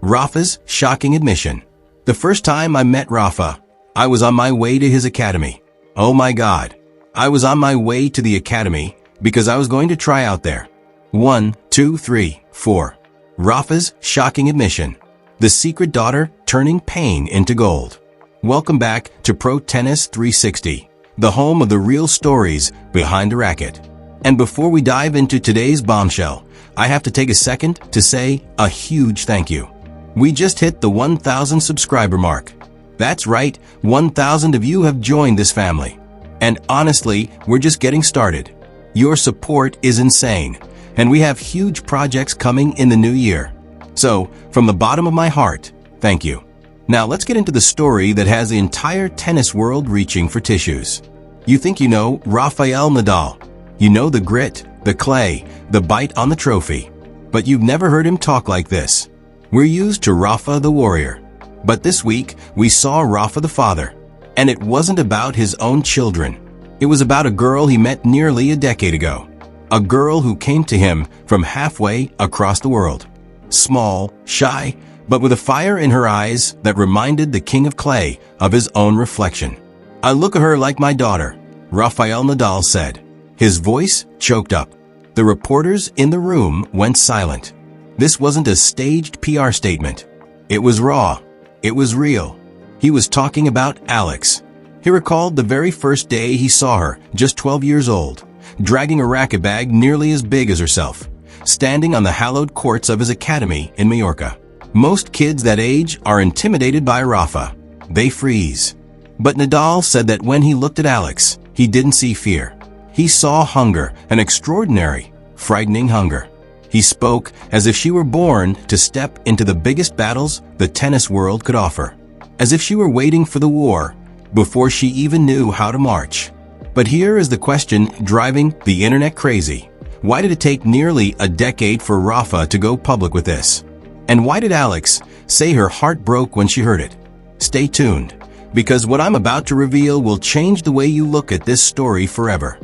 Rafa's shocking admission. The first time I met Rafa, I was on my way to his academy. Oh my God. I was on my way to the academy because I was going to try out there. 1, 2, 3, 4. Rafa's shocking admission. The secret daughter turning pain into gold. Welcome back to Pro Tennis 360, the home of the real stories behind the racket. And before we dive into today's bombshell, I have to take a second to say a huge thank you. We just hit the 1,000 subscriber mark. That's right, 1,000 of you have joined this family. And honestly, we're just getting started. Your support is insane, and we have huge projects coming in the new year. So, from the bottom of my heart, thank you. Now let's get into the story that has the entire tennis world reaching for tissues. You think you know RAFAEL Nadal. You know the grit, the clay, the bite on the trophy. But you've never heard him talk like this. We're used to Rafa the warrior. But this week, we saw Rafa the father. And it wasn't about his own children. It was about a girl he met nearly a decade ago. A girl who came to him from halfway across the world. Small, shy, but with a fire in her eyes that reminded the king of clay of his own reflection. I look at her like my daughter, Rafael Nadal said. His voice choked up. The reporters in the room went silent. This wasn't a staged PR statement. It was raw. It was real. He was talking about Alex. He recalled the very first day he saw her, just 12 years old, dragging a racket bag nearly as big as herself, standing on the hallowed courts of his academy in Mallorca. Most kids that age are intimidated by Rafa. They freeze. But Nadal said that when he looked at Alex, he didn't see fear. He saw hunger, an extraordinary, frightening hunger. He spoke as if she were born to step into the biggest battles the tennis world could offer. As if she were waiting for the war before she even knew how to march. But here is the question driving the internet crazy. Why did it take nearly a decade for Rafa to go public with this? And why did Alex say her heart broke when she heard it? Stay tuned, because what I'm about to reveal will change the way you look at this story forever.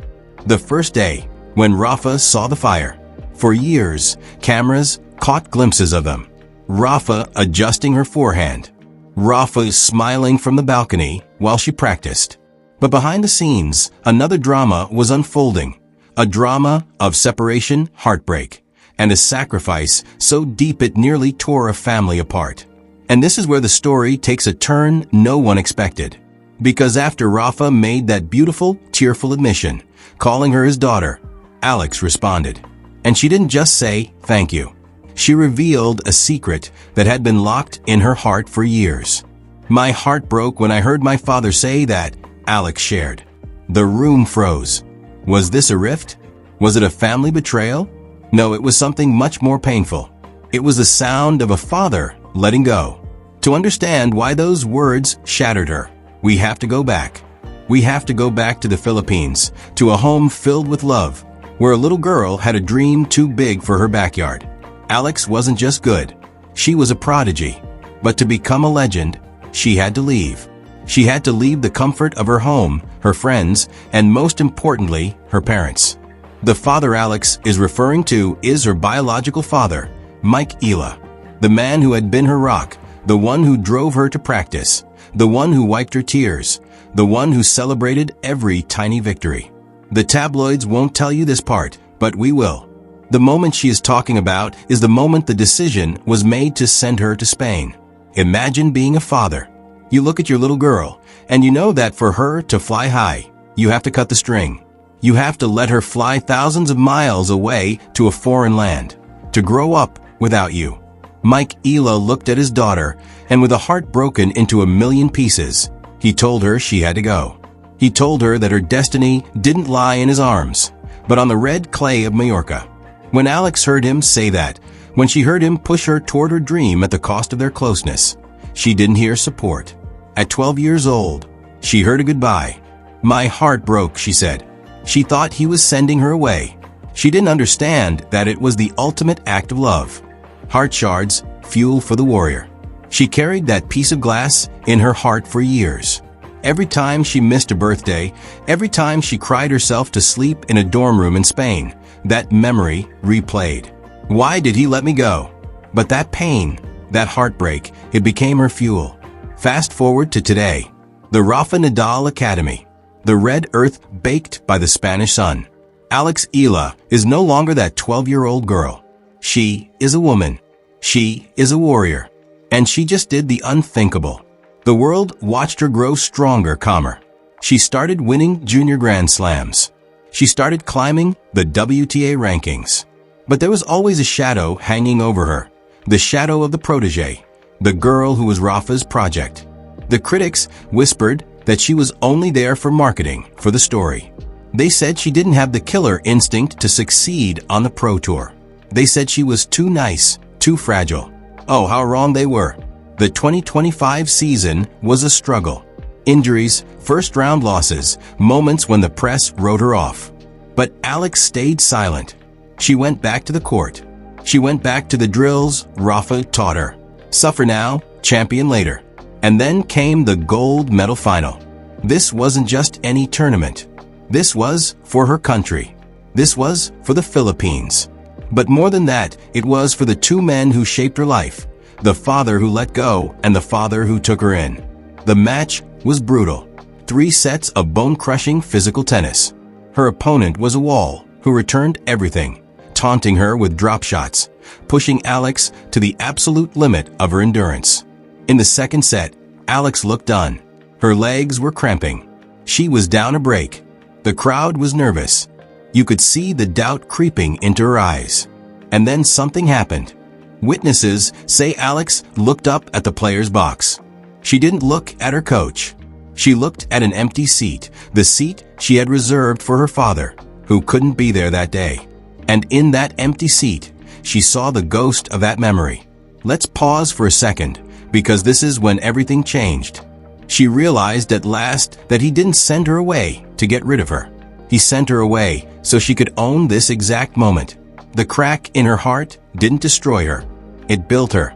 The first day, when Rafa saw the fire. For years, cameras caught glimpses of them. Rafa adjusting her forehand. Rafa smiling from the balcony while she practiced. But behind the scenes, another drama was unfolding. A drama of separation, heartbreak, and a sacrifice so deep it nearly tore a family apart. And this is where the story takes a turn no one expected. Because after Rafa made that beautiful, tearful admission, calling her his daughter, Alex responded. And she didn't just say, thank you. She revealed a secret that had been locked in her heart for years. My heart broke when I heard my father say that, Alex shared. The room froze. Was this a rift? Was it a family betrayal? No, it was something much more painful. It was the sound of a father letting go. To understand why those words shattered her, we have to go back. We have to go back to the Philippines, to a home filled with love, where a little girl had a dream too big for her backyard. Alex wasn't just good. She was a prodigy. But to become a legend, she had to leave. She had to leave the comfort of her home, her friends, and most importantly, her parents. The father Alex is referring to is her biological father, Alex Eala, the man who had been her rock, the one who drove her to practice, the one who wiped her tears, the one who celebrated every tiny victory. The tabloids won't tell you this part, but we will. The moment she is talking about is the moment the decision was made to send her to Spain. Imagine being a father. You look at your little girl, and you know that for her to fly high, you have to cut the string. You have to let her fly thousands of miles away to a foreign land, to grow up without you. Alex Eala looked at his daughter, and with a heart broken into a million pieces, he told her she had to go. He told her that her destiny didn't lie in his arms, but on the red clay of Mallorca. When Alex heard him say that, when she heard him push her toward her dream at the cost of their closeness, she didn't hear support. At 12 years old, she heard a goodbye. My heart broke, she said. She thought he was sending her away. She didn't understand that it was the ultimate act of love. Heart shards, fuel for the warrior. She carried that piece of glass in her heart for years. Every time she missed a birthday, every time she cried herself to sleep in a dorm room in Spain, that memory replayed. Why did he let me go? But that pain, That heartbreak, it became her fuel. Fast forward to today. The Rafa Nadal Academy. The red earth baked by the Spanish sun. Alex Eala is no longer that 12-year-old girl. She is a woman. She is a warrior. And she just did the unthinkable. The world watched her grow stronger, calmer. She started winning junior Grand Slams. She started climbing the WTA rankings. But there was always a shadow hanging over her. The shadow of the protege. The girl who was Rafa's project. The critics whispered that she was only there for marketing, for the story. They said she didn't have the killer instinct to succeed on the pro tour. They said she was too nice, too fragile. Oh, how wrong they were. The 2025 season was a struggle. Injuries, first-round losses, moments when the press wrote her off. But Alex stayed silent. She went back to the court. She went back to the drills Rafa taught her. Suffer now, champion later. And then came the gold medal final. This wasn't just any tournament. This was for her country. This was for the Philippines. But more than that, it was for the two men who shaped her life. The father who let go and the father who took her in. The match was brutal. 3 sets of bone-crushing physical tennis. Her opponent was a wall who returned everything, taunting her with drop shots, pushing Alex to the absolute limit of her endurance. In the second set, Alex looked done. Her legs were cramping. She was down a break. The crowd was nervous. You could see the doubt creeping into her eyes. And then something happened. Witnesses say Alex looked up at the player's box. She didn't look at her coach. She looked at an empty seat, the seat she had reserved for her father, who couldn't be there that day. And in that empty seat, she saw the ghost of that memory. Let's pause for a second, because this is when everything changed. She realized at last that he didn't send her away to get rid of her. He sent her away so she could own this exact moment. The crack in her heart didn't destroy her. It built her.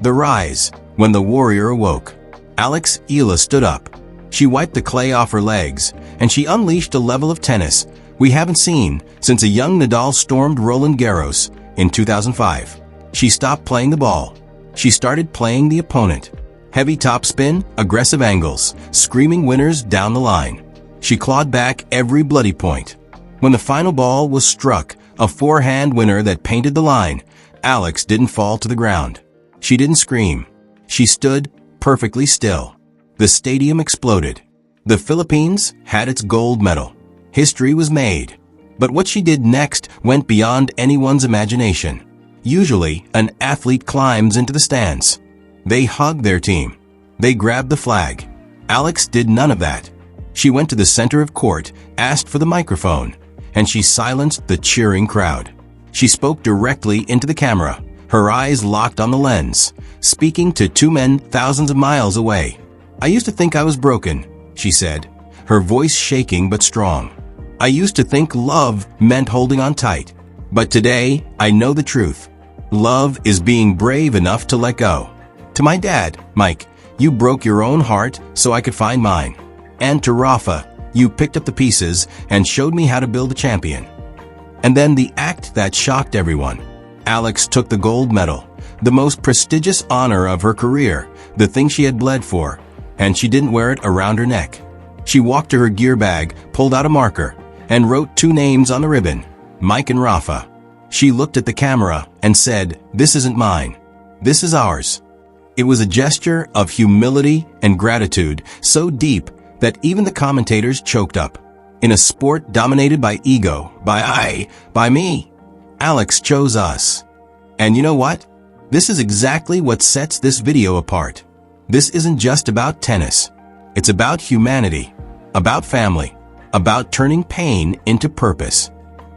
The rise, when the warrior awoke. Alex Eala stood up. She wiped the clay off her legs, and she unleashed a level of tennis we haven't seen since a young Nadal stormed Roland Garros in 2005. She stopped playing the ball. She started playing the opponent. Heavy topspin, aggressive angles, screaming winners down the line. She clawed back every bloody point. When the final ball was struck, a forehand winner that painted the line, Alex didn't fall to the ground. She didn't scream. She stood perfectly still. The stadium exploded. The Philippines had its gold medal. History was made. But what she did next went beyond anyone's imagination. Usually, an athlete climbs into the stands. They hug their team. They grab the flag. Alex did none of that. She went to the center of court, asked for the microphone, and she silenced the cheering crowd. She spoke directly into the camera, her eyes locked on the lens, speaking to two men thousands of miles away. "I used to think I was broken," she said, her voice shaking but strong. "I used to think love meant holding on tight. But today, I know the truth. Love is being brave enough to let go. To my dad, Mike, you broke your own heart so I could find mine. And to Rafa, you picked up the pieces and showed me how to build a champion." And then the act that shocked everyone. Alex took the gold medal, the most prestigious honor of her career, the thing she had bled for, and she didn't wear it around her neck. She walked to her gear bag, pulled out a marker, and wrote 2 names on the ribbon, Mike and Rafa. She looked at the camera and said, "This isn't mine. This is ours." It was a gesture of humility and gratitude so deep that even the commentators choked up. In a sport dominated by ego, by me, Alex chose us. And you know what? This is exactly what sets this video apart. This isn't just about tennis. It's about humanity, about family, about turning pain into purpose.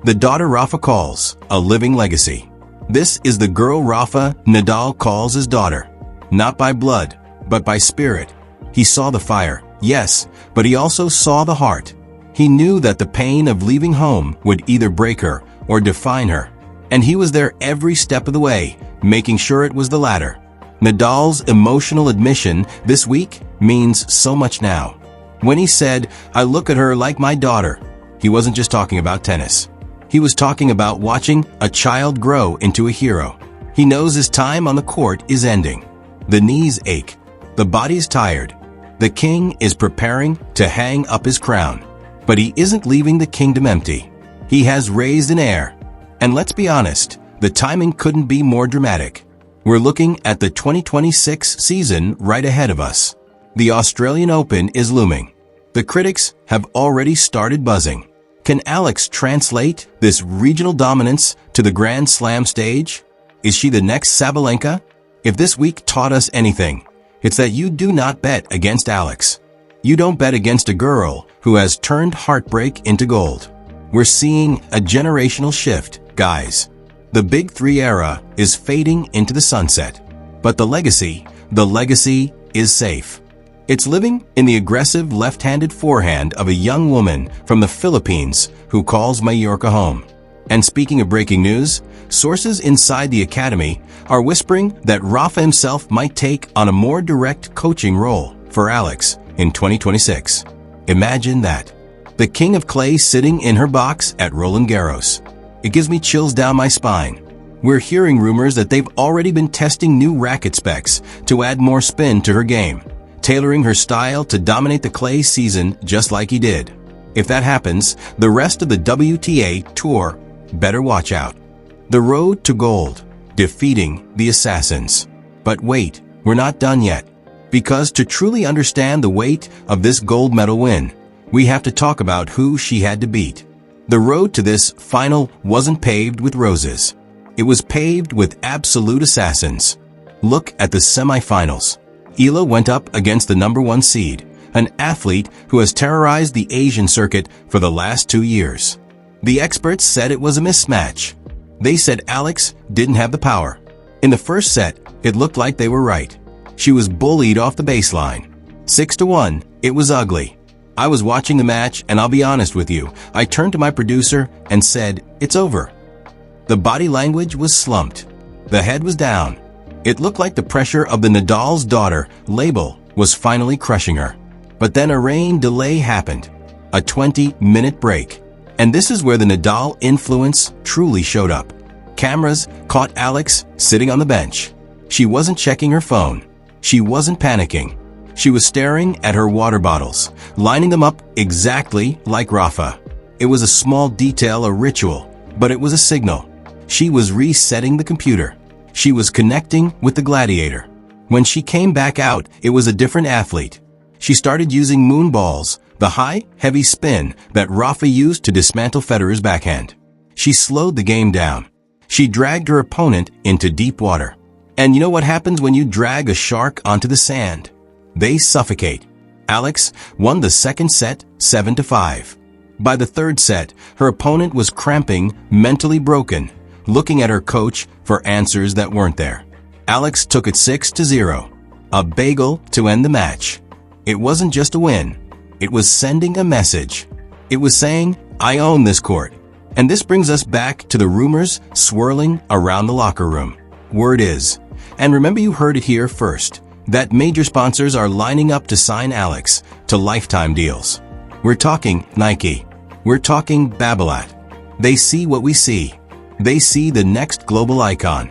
The daughter Rafa calls a living legacy. This is the girl Rafa Nadal calls his daughter. Not by blood, but by spirit. He saw the fire, yes, but he also saw the heart. He knew that the pain of leaving home would either break her or define her. And he was there every step of the way, making sure it was the latter. Nadal's emotional admission this week means so much now. When he said, "I look at her like my daughter," he wasn't just talking about tennis. He was talking about watching a child grow into a hero. He knows his time on the court is ending. The knees ache. The body's tired. The king is preparing to hang up his crown. But he isn't leaving the kingdom empty. He has raised an heir. And let's be honest, the timing couldn't be more dramatic. We're looking at the 2026 season right ahead of us. The Australian Open is looming. The critics have already started buzzing. Can Alex translate this regional dominance to the Grand Slam stage? Is she the next Sabalenka? If this week taught us anything, it's that you do not bet against Alex. You don't bet against a girl who has turned heartbreak into gold. We're seeing a generational shift, guys. The Big Three era is fading into the sunset. But the legacy is safe. It's living in the aggressive left-handed forehand of a young woman from the Philippines who calls Mallorca home. And speaking of breaking news, sources inside the academy are whispering that Rafa himself might take on a more direct coaching role for Alex in 2026. Imagine that. The king of clay sitting in her box at Roland Garros. It gives me chills down my spine. We're hearing rumors that they've already been testing new racket specs to add more spin to her game, tailoring her style to dominate the clay season just like he did. If that happens, the rest of the WTA Tour better watch out. The road to gold, defeating the assassins. But wait, we're not done yet. Because to truly understand the weight of this gold medal win, we have to talk about who she had to beat. The road to this final wasn't paved with roses. It was paved with absolute assassins. Look at the semifinals. Eala went up against the #1 seed, an athlete who has terrorized the Asian circuit for the last 2 years. The experts said it was a mismatch. They said Alex didn't have the power. In the first set, it looked like they were right. She was bullied off the baseline. 6-1, it was ugly. I was watching the match, and I'll be honest with you, I turned to my producer and said, "It's over." The body language was slumped. The head was down. It looked like the pressure of the Nadal's daughter label was finally crushing her. But then a rain delay happened. A 20-minute break. And this is where the Nadal influence truly showed up. Cameras caught Alex sitting on the bench. She wasn't checking her phone. She wasn't panicking. She was staring at her water bottles, lining them up exactly like Rafa. It was a small detail, a ritual, but it was a signal. She was resetting the computer. She was connecting with the gladiator. When she came back out, it was a different athlete. She started using moonballs, the high, heavy spin that Rafa used to dismantle Federer's backhand. She slowed the game down. She dragged her opponent into deep water. And you know what happens when you drag a shark onto the sand? They suffocate. Alex won the second set 7-5. By the third set, her opponent was cramping, mentally broken, looking at her coach for answers that weren't there. Alex took it 6-0, a bagel to end the match. It wasn't just a win. It was sending a message. It was saying, I own this court. And this brings us back to the rumors swirling around the locker room. Word is, and remember you heard it here first, that major sponsors are lining up to sign Alex to lifetime deals. We're talking Nike. We're talking Babolat. They see what we see. They see the next global icon.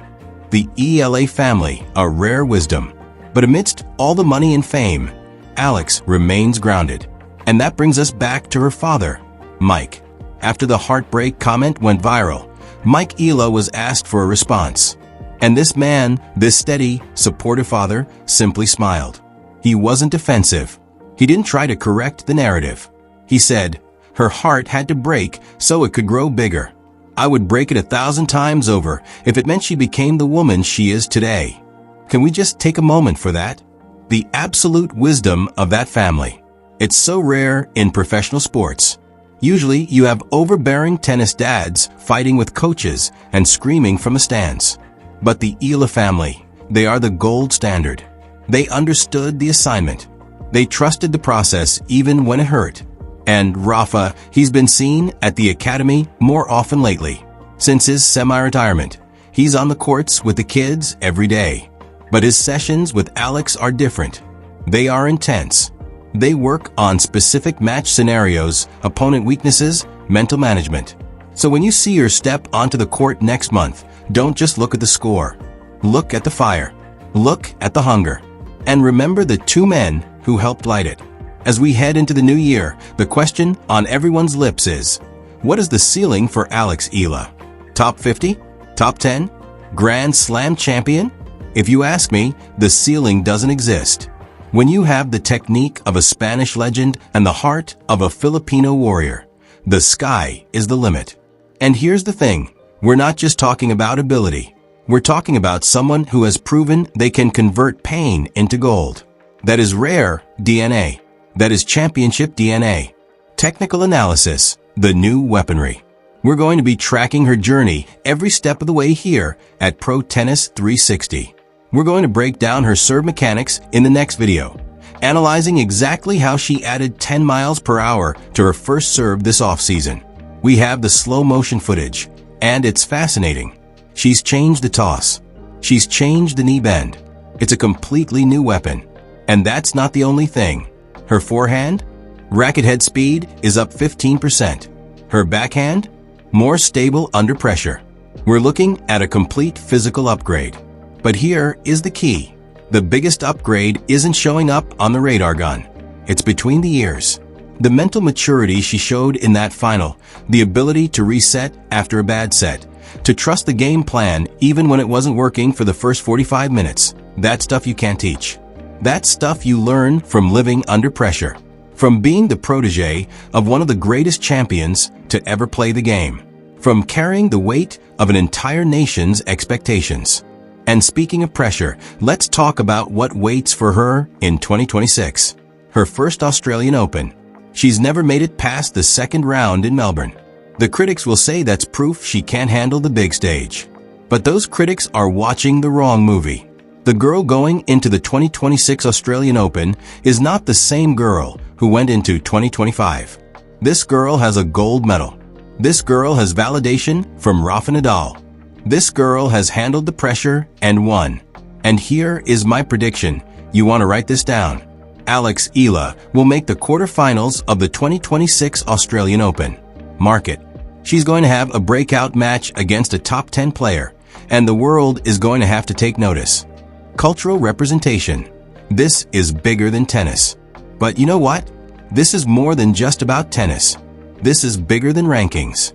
The Eala family, a rare wisdom. But amidst all the money and fame, Alex remains grounded. And that brings us back to her father, Mike. After the heartbreak comment went viral, Mike Eala was asked for a response. And this man, this steady, supportive father, simply smiled. He wasn't defensive. He didn't try to correct the narrative. He said, her heart had to break so it could grow bigger. I would break it 1,000 times over if it meant she became the woman she is today. Can we just take a moment for that? The absolute wisdom of that family. It's so rare in professional sports. Usually you have overbearing tennis dads fighting with coaches and screaming from the stands. But the Eala family, they are the gold standard. They understood the assignment. They trusted the process even when it hurt. And Rafa, he's been seen at the academy more often lately. Since his semi-retirement, he's on the courts with the kids every day. But his sessions with Alex are different. They are intense. They work on specific match scenarios, opponent weaknesses, mental management. So when you see her step onto the court next month, don't just look at the score. Look at the fire. Look at the hunger. And remember the two men who helped light it. As we head into the new year, the question on everyone's lips is, what is the ceiling for Alex Eala? Top 50? Top 10? Grand Slam champion? If you ask me, the ceiling doesn't exist. When you have the technique of a Spanish legend and the heart of a Filipino warrior, the sky is the limit. And here's the thing, we're not just talking about ability. We're talking about someone who has proven they can convert pain into gold. That is rare DNA. That is championship DNA. Technical analysis, the new weaponry. We're going to be tracking her journey every step of the way here at Pro Tennis 360. We're going to break down her serve mechanics in the next video, analyzing exactly how she added 10 miles per hour to her first serve this offseason. We have the slow motion footage, and it's fascinating. She's changed the toss. She's changed the knee bend. It's a completely new weapon. And that's not the only thing. Her forehand? Racket head speed is up 15%. Her backhand? More stable under pressure. We're looking at a complete physical upgrade. But here is the key. The biggest upgrade isn't showing up on the radar gun. It's between the ears. The mental maturity she showed in that final, the ability to reset after a bad set, to trust the game plan even when it wasn't working for the first 45 minutes. That stuff you can't teach. That stuff you learn from living under pressure. From being the protege of one of the greatest champions to ever play the game. From carrying the weight of an entire nation's expectations. And speaking of pressure, let's talk about what waits for her in 2026. Her first Australian Open. She's never made it past the second round in Melbourne. The critics will say that's proof she can't handle the big stage. But those critics are watching the wrong movie. The girl going into the 2026 Australian Open is not the same girl who went into 2025. This girl has a gold medal. This girl has validation from Rafa Nadal. This girl has handled the pressure and won. And here is my prediction. You want to write this down. Alex Eala will make the quarterfinals of the 2026 Australian Open. Mark it. She's going to have a breakout match against a top 10 player, and the world is going to have to take notice. Cultural representation. This is bigger than tennis. But you know what? This is more than just about tennis. This is bigger than rankings.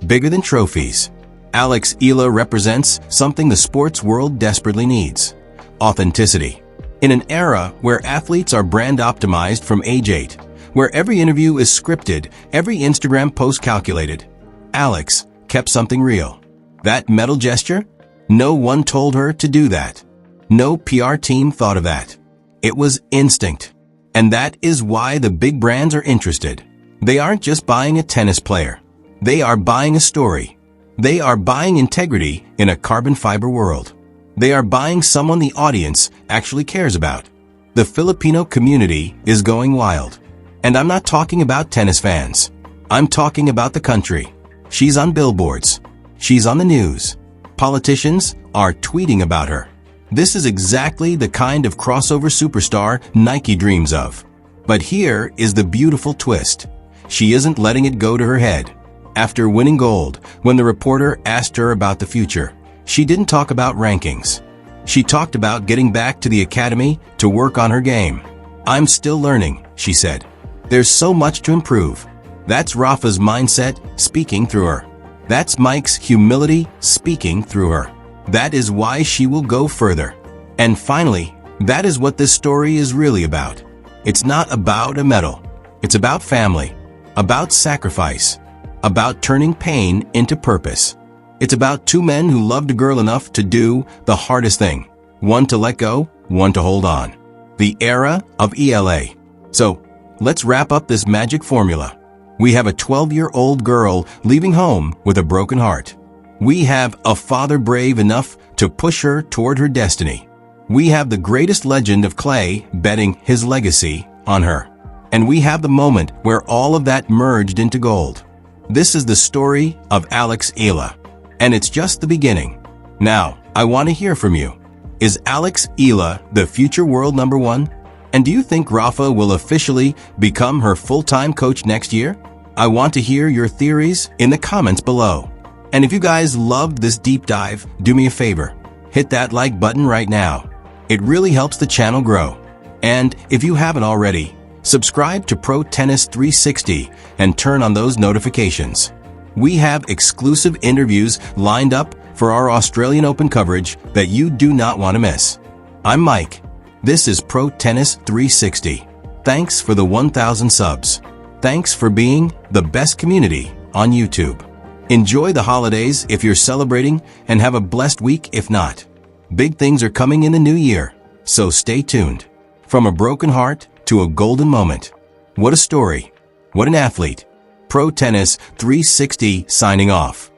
Bigger than trophies. Alex Eala represents something the sports world desperately needs. Authenticity. In an era where athletes are brand optimized from age 8, where every interview is scripted, every Instagram post calculated, Alex kept something real. That medal gesture? No one told her to do that. No PR team thought of that. It was instinct. And that is why the big brands are interested. They aren't just buying a tennis player. They are buying a story. They are buying integrity in a carbon fiber world. They are buying someone the audience actually cares about. The Filipino community is going wild. And I'm not talking about tennis fans. I'm talking about the country. She's on billboards. She's on the news. Politicians are tweeting about her. This is exactly the kind of crossover superstar Nike dreams of. But here is the beautiful twist. She isn't letting it go to her head. After winning gold, when the reporter asked her about the future, she didn't talk about rankings. She talked about getting back to the academy to work on her game. I'm still learning, she said. There's so much to improve. That's Rafa's mindset speaking through her. That's Mike's humility speaking through her. That is why she will go further. And finally, that is what this story is really about. It's not about a medal. It's about family, about sacrifice, about turning pain into purpose. It's about two men who loved a girl enough to do the hardest thing. One to let go, one to hold on. The era of ELA. So, let's wrap up this magic formula. We have a 12-year-old girl leaving home with a broken heart. We have a father brave enough to push her toward her destiny. We have the greatest legend of clay betting his legacy on her. And we have the moment where all of that merged into gold. This is the story of Alex Eala. And it's just the beginning. Now, I want to hear from you. Is Alex Eala the future world number one? And do you think Rafa will officially become her full-time coach next year? I want to hear your theories in the comments below. And if you guys loved this deep dive, do me a favor. hit that like button right now. It really helps the channel grow. And if you haven't already, subscribe to Pro Tennis 360 and turn on those notifications. We have exclusive interviews lined up for our Australian Open coverage that you do not want to miss. I'm Mike. This is Pro Tennis 360. Thanks for the 1,000 subs. Thanks for being the best community on YouTube. Enjoy the holidays if you're celebrating, and have a blessed week if not. Big things are coming in the new year, so stay tuned. From a broken heart to a golden moment. What a story. What an athlete. Pro Tennis 360 signing off.